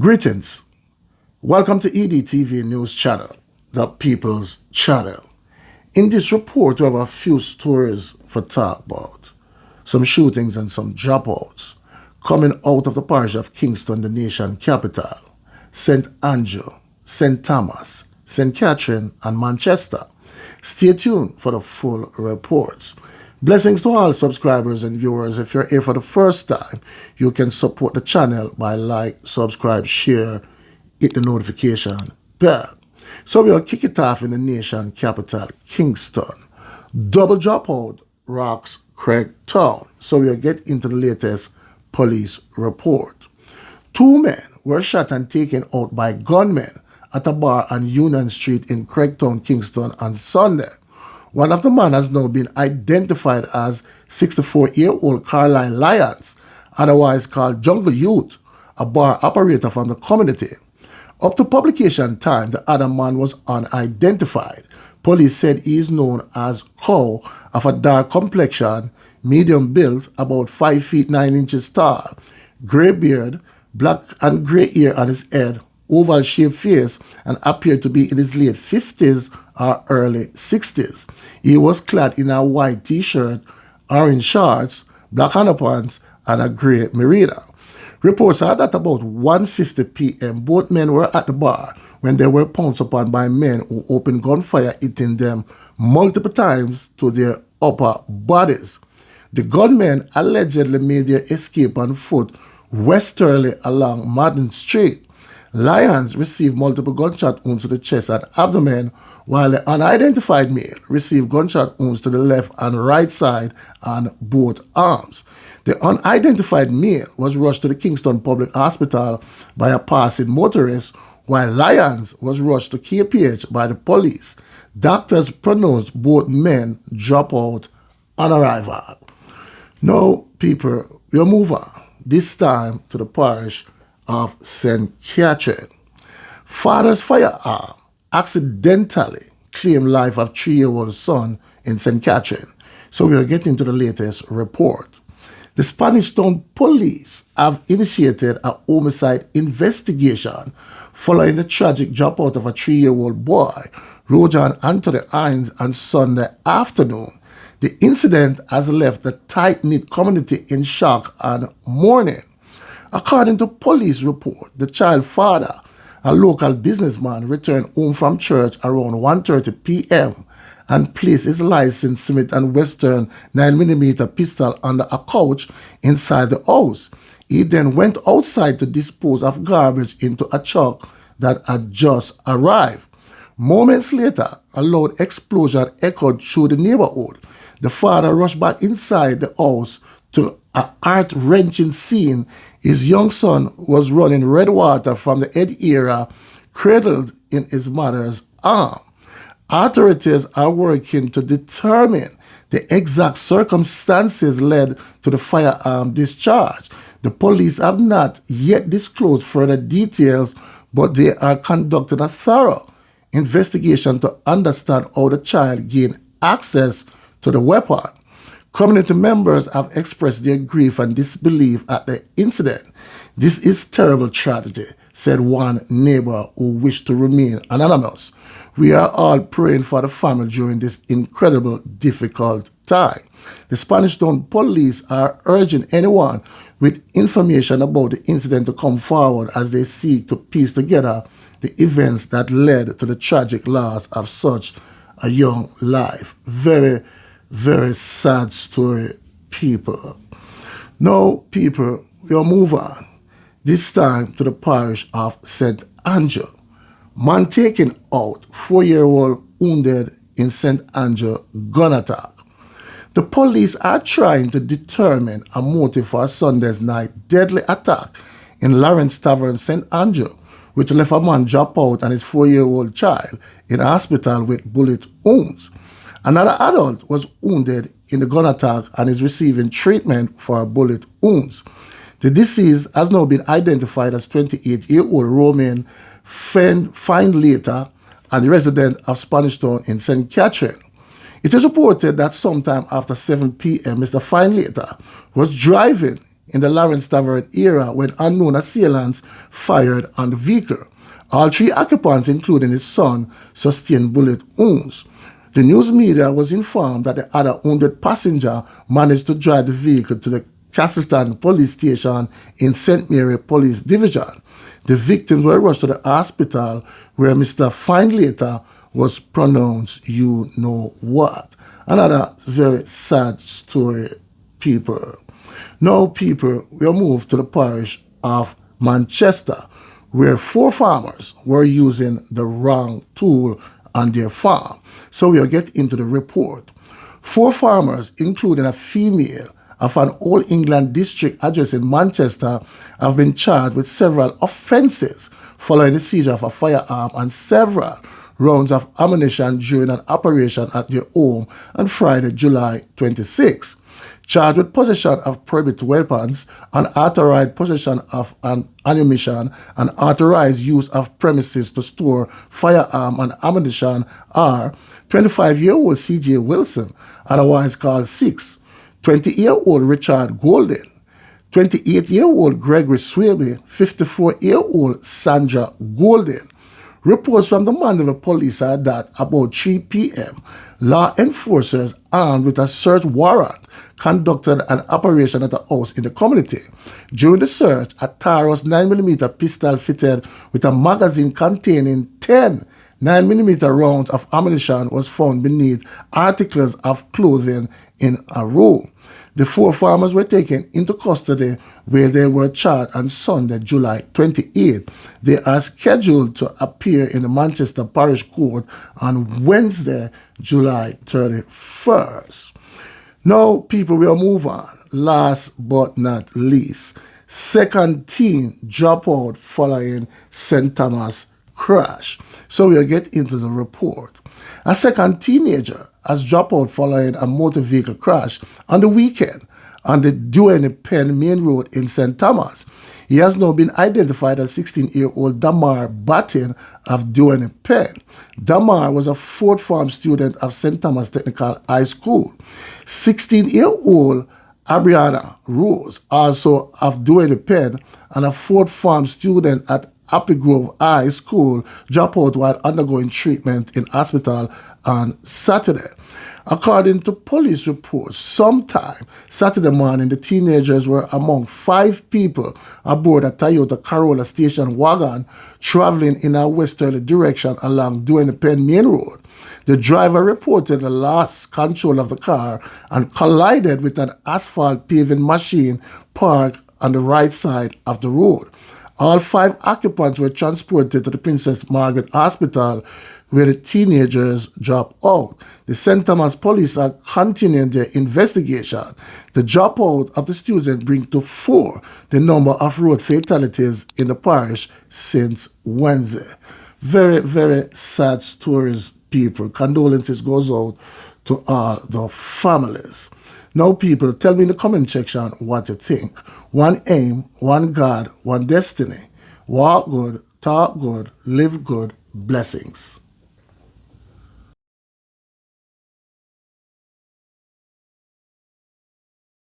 Greetings. Welcome to EDTV News Channel, the People's Channel. In this report, we have a few stories for talk about. Some shootings and some dropouts coming out of the parish of Kingston, the nation capital, St. Andrew, St. Thomas, St. Catherine, and Manchester. Stay tuned for the full reports. Blessings to all subscribers and viewers. If you're here for the first time, you can support the channel by like, subscribe, share, hit the notification bell. So we'll kick it off in the nation capital, Kingston. Double dropout rocks Craig Town. So we'll get into the latest police report. 2 men were shot and taken out by gunmen at a bar on Union Street in Craigtown, Kingston on Sunday. One of the men has now been identified as 64-year-old Carlisle Lyons, otherwise called Jungle Youth, a bar operator from the community. Up to publication time, the other man was unidentified. Police said he is known as Cow, of a dark complexion, medium build, about 5 feet 9 inches tall, grey beard, black and grey hair on his head, oval-shaped face, and appeared to be in his late 50s or early 60s. He was clad in a white t-shirt, orange shorts, black underpants, and a grey Mvrda. Reports are that about 1:50 p.m. both men were at the bar when they were pounced upon by men who opened gunfire, hitting them multiple times to their upper bodies. The gunmen allegedly made their escape on foot westerly along Madden Street. Lyons received multiple gunshot wounds to the chest and abdomen, while the unidentified male received gunshot wounds to the left and right side on both arms. The unidentified male was rushed to the Kingston Public Hospital by a passing motorist, while Lyons was rushed to KPH by the police. Doctors pronounced both men drop out on arrival. Now, people, we'll move on, this time to the parish of St. Catherine. Father's firearm accidentally claimed life of 3-year-old son in St. Catherine. So we'll get into the latest report. The Spanish Town Police have initiated a homicide investigation following the tragic dropout of a 3-year-old boy, Rojan Anthony Hines, on Sunday afternoon. The incident has left the tight-knit community in shock and mourning. According to police report, the child's father, a local businessman, returned home from church around 1:30 p.m. and placed his licensed Smith & Wesson 9mm pistol under a couch inside the house. He then went outside to dispose of garbage into a truck that had just arrived. Moments later, a loud explosion echoed through the neighborhood. The father rushed back inside the house to a heart-wrenching scene. His young son was running red water from the head area, cradled in his mother's arm. Authorities are working to determine the exact circumstances led to the firearm discharge. The police have not yet disclosed further details, but they are conducting a thorough investigation to understand how the child gained access to the weapon. Community members have expressed their grief and disbelief at the incident. "This is terrible tragedy," said one neighbor who wished to remain anonymous. "We are all praying for the family during this incredible, difficult time." The Spanish Town Police are urging anyone with information about the incident to come forward as they seek to piece together the events that led to the tragic loss of such a young life. Very, very sad story, people. Now, people, we'll move on, this time to the parish of St. Andrew. Man taken out, 4-year-old wounded in St. Andrew gun attack. The police are trying to determine a motive for Sunday's night deadly attack in Lawrence Tavern, St. Andrew, which left a man drop out and his 4-year-old child in a hospital with bullet wounds. Another adult was wounded in the gun attack and is receiving treatment for bullet wounds. The deceased has now been identified as 28-year-old Roman Findlater, and resident of Spanish Town in St. Catherine. It is reported that sometime after 7 p.m., Mr. Findlater was driving in the Lawrence Tavern area when unknown assailants fired on the vehicle. All 3 occupants, including his son, sustained bullet wounds. The news media was informed that the other wounded passenger managed to drive the vehicle to the Castleton police station in St. Mary Police Division. The victims were rushed to the hospital where Mr. Findlater was pronounced you know what. Another very sad story, people. Now, people, we'll move to the parish of Manchester, where 4 farmers were using the wrong tool on their farm. So we'll get into the report. 4 farmers, including a female of an All England district address in Manchester, have been charged with several offences following the seizure of a firearm and several rounds of ammunition during an operation at their home on Friday, July 26. Charged with possession of prohibited weapons, unauthorized possession of an ammunition, and authorized use of premises to store firearm and ammunition are 25-year-old C.J. Wilson, otherwise called Six, 20-year-old Richard Golden, 28-year-old Gregory Swaby, 54-year-old Sandra Golden. Reports from the Mandeville police are that about 3 p.m., law enforcers armed with a search warrant conducted an operation at a house in the community. During the search, a Taurus 9mm pistol fitted with a magazine containing 10 9mm rounds of ammunition was found beneath articles of clothing in a room. The 4 farmers were taken into custody where they were charged on Sunday, July 28. They are scheduled to appear in the Manchester Parish Court on Wednesday, July 31st. Now, people, we'll move on. Last but not least, 2nd teen drop out following St. Thomas crash. So we'll get into the report. A 2nd teenager has dropped out following a motor vehicle crash on the weekend on the Duane Penn Main Road in St. Thomas. He has now been identified as 16-year-old Damar Batten of Duane Penn. Damar was a 4th form student of St. Thomas Technical High School. 16-year-old Abriana Rose, also of Duane Penn, and a 4th form student at Happy Grove High School, dropped out while undergoing treatment in hospital on Saturday. According to police reports, sometime Saturday morning, the teenagers were among 5 people aboard a Toyota Corolla station wagon traveling in a westerly direction along Duane Penn Main Road. The driver reported lost control of the car and collided with an asphalt paving machine parked on the right side of the road. All 5 occupants were transported to the Princess Margaret Hospital, where the teenagers dropped out. The St. Thomas police are continuing their investigation. The dropout of the students brings to 4 the number of road fatalities in the parish since Wednesday. Very, very sad stories, people. Condolences goes out to all the families. Now, people, tell me in the comment section what you think. One aim, one God, one destiny. Walk good, talk good, live good. Blessings.